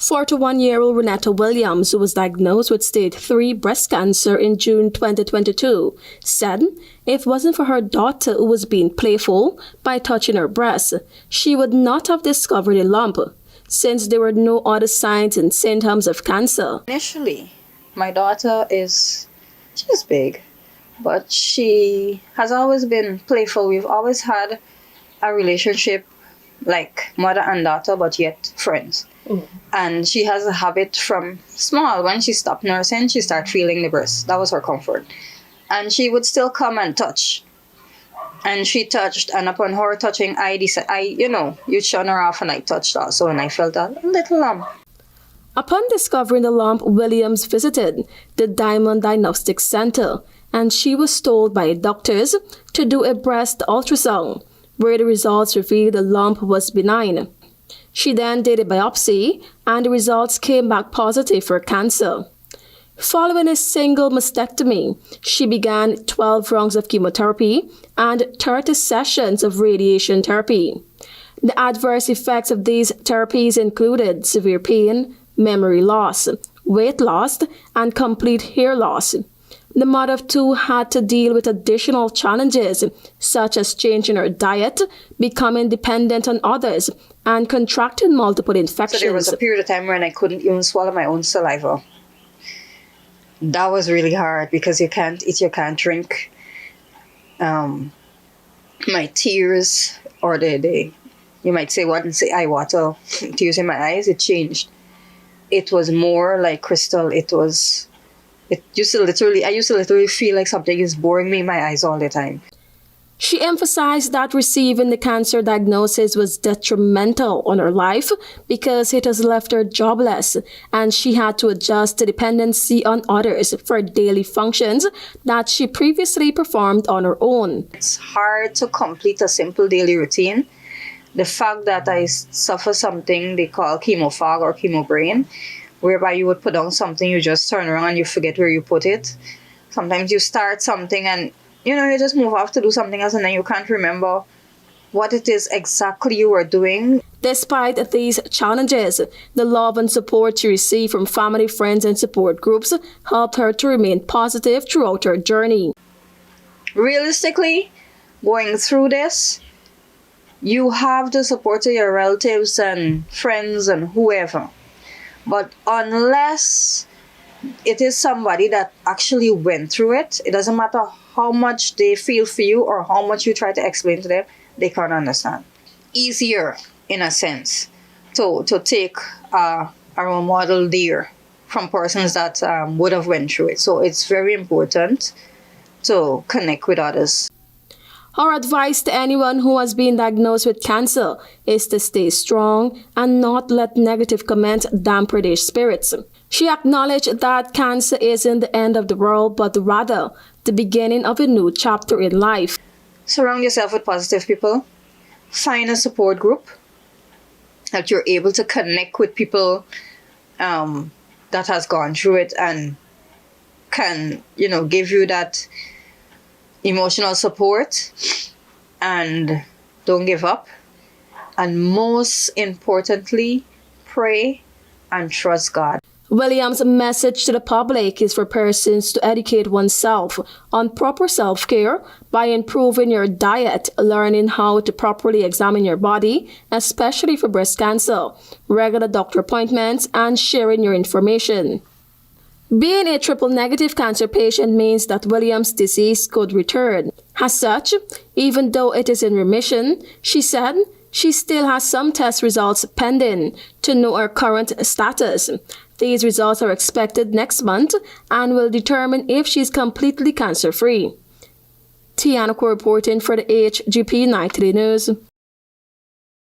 41-year-old Roneta Williams, who was diagnosed with stage 3 breast cancer in June 2022, said if it wasn't for her daughter who was being playful by touching her breast, she would not have discovered a lump, since there were no other signs and symptoms of cancer. Initially, my daughter she's big, but she has always been playful. We've always had a relationship like mother and daughter, but yet friends. And she has a habit from small. When she stopped nursing, she started feeling the breast. That was her comfort. And she would still come and touch. And she touched, and upon her touching, you shun her off, and I touched also, and I felt a little lump. Upon discovering the lump, Williams visited the Diamond Diagnostic Center, and she was told by doctors to do a breast ultrasound, where the results revealed the lump was benign. She then did a biopsy, and the results came back positive for cancer. Following a single mastectomy, she began 12 rounds of chemotherapy and 30 sessions of radiation therapy. The adverse effects of these therapies included severe pain, memory loss, weight loss, and complete hair loss. The mother of two had to deal with additional challenges, such as changing her diet, becoming dependent on others, and contracting multiple infections. So there was a period of time when I couldn't even swallow my own saliva. That was really hard because you can't eat, you can't drink. My tears, or you might say eye water, tears in my eyes, it changed. It was more like crystal. I used to literally feel like something is boring me in my eyes all the time. She emphasized that receiving the cancer diagnosis was detrimental on her life because it has left her jobless, and she had to adjust to dependency on others for daily functions that she previously performed on her own. It's hard to complete a simple daily routine. The fact that I suffer something they call chemo fog or chemo brain, whereby you would put down something, you just turn around and you forget where you put it. Sometimes you start something and you just move off to do something else, and then you can't remember what it is exactly you were doing. Despite these challenges, the love and support she received from family, friends, and support groups helped her to remain positive throughout her journey. Realistically, going through this, you have the support of your relatives and friends and whoever. But unless it is somebody that actually went through it, it doesn't matter how much they feel for you or how much you try to explain to them, they can't understand. Easier, in a sense, to take a role model there from persons that would have went through it. So it's very important to connect with others. Our advice to anyone who has been diagnosed with cancer is to stay strong and not let negative comments dampen their spirits. She acknowledged that cancer isn't the end of the world, but rather the beginning of a new chapter in life. Surround yourself with positive people. Find a support group that you're able to connect with people that has gone through it and can, give you that emotional support. And don't give up. And most importantly, pray and trust God. Williams' message to the public is for persons to educate oneself on proper self-care by improving your diet, learning how to properly examine your body, especially for breast cancer, regular doctor appointments, and sharing your information. Being a triple-negative cancer patient means that Williams' disease could return. As such, even though it is in remission, she said she still has some test results pending to know her current status. These results are expected next month and will determine if she is completely cancer-free. Tiana Cole reporting for the HGP Nightly News.